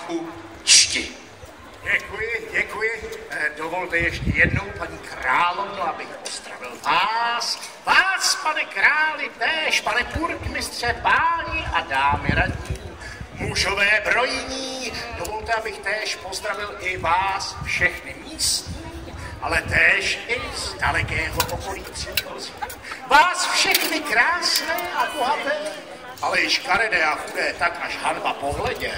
bachu čti. Děkuji, děkuji. Dovolte ještě jednou, paní královno, abych pozdravil vás, pane králi, též, pane purkmistře, páni a dámy radní, mužové brojní. Dovolte, abych též pozdravil i vás všechny místní, ale též i z dalekého okolí příchozí. Vás všechny krásné a bohaté, ale i škaredé a chudé, tak až hanba pohledě.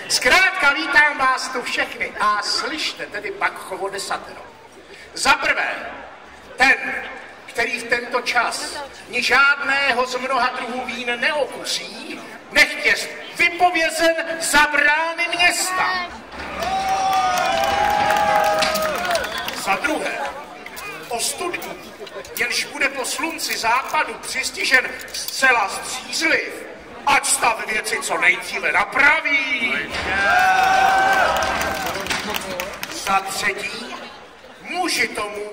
Zkrátka vítám vás tu všechny a slyšte tedy Bakchovo desatero. Za prvé, ten, který v tento čas ni žádného z mnoha druhů vín neokusí, nechť je vypovězen za brány města. Za druhé, ostudný, jenž bude po slunci západu přistižen zcela střízliv, ať stav věci co nejdříve napraví. Za třetí, muži tomu,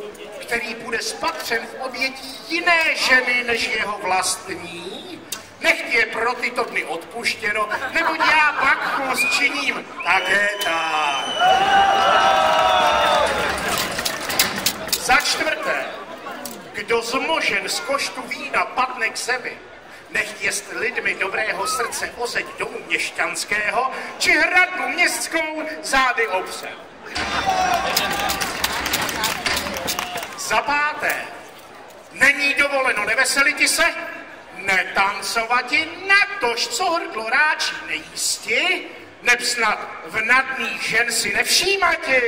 který bude spatřen v obětí jiné ženy než jeho vlastní, nechť je pro tyto dny odpuštěno, neboť já Bakchus činím také tak. Za čtvrté, kdo zmožen z koštu vína padne k zemi, nechť jest lidmi dobrého srdce o zeď domu měšťanského, či hradbu městskou zády opře. Za páté, není dovoleno neveseliti se, netancovati, natož co hrdlo ráčí nejísti, neb snad v nadných žen si nevšímati.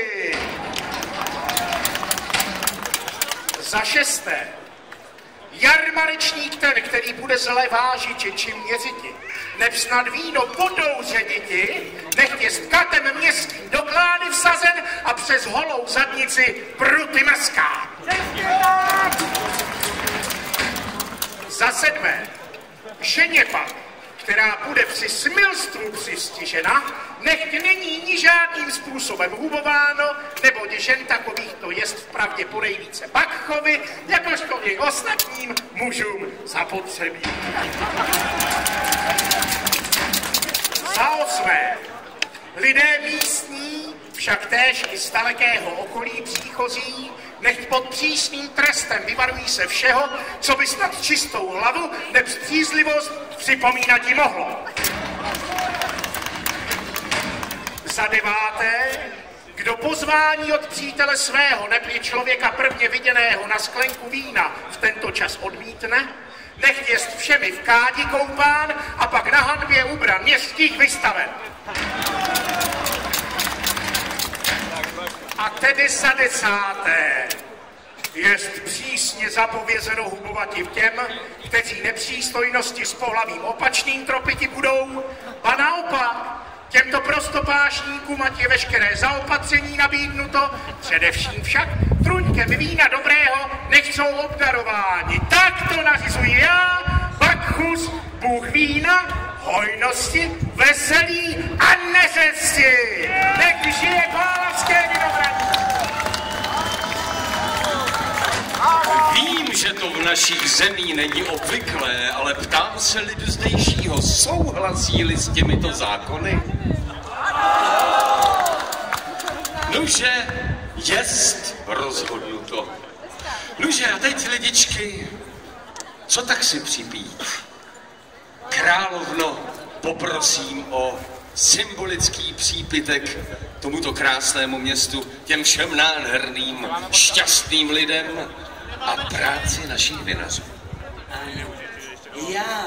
Za šesté, jarmarečník ten, který bude zle vážit či měřiti, neb snad víno vodou řediti, nechť je s katem městským do klády vsazen a přes holou zadnici pruty mrská. Za sedmé, ženě pak, která bude při smilstvu přistižena, nechť není ni žádným způsobem hubováno, neboť žen takovýchto jest vpravdě ponejvíce Bakchovi, jakožto i ostatním mužům zapotřebí. Za osmé, lidé místní, však též i z dalekého okolí příchozí, nechť pod přísným trestem vyvarují se všeho, co by snad čistou hlavu neb střízlivost připomínat jí mohlo. Za deváté, kdo pozvání od přítele svého nebli člověka prvně viděného na sklenku vína v tento čas odmítne, nechť jest všemi v kádi koupán a pak na hanbě ubran městských vystaven. A tedy za desáté, jest přísně zapovězeno hubovati v těm, kteří nepřístojnosti s pohlavím opačným tropiti budou, a naopak těmto prostopášníkům ať je veškeré zaopatření nabídnuto, především však truňkem vína dobrého nech jsou obdarováni. Tak to nařizuji já, Bakchus, bůh vína, hojnosti, veselí a neřesti. Nech žije pávské vinogradí. Vím, že to v našich zemí není obvyklé, ale ptám se lidu zdejšího, souhlasí-li s těmito zákony? Nuže, jest rozhodnuto. Nuže, a teď, lidičky, co tak si připít? Královno, poprosím o symbolický přípitek tomuto krásnému městu, těm všem nádherným, šťastným lidem a práci našich vinařů. Já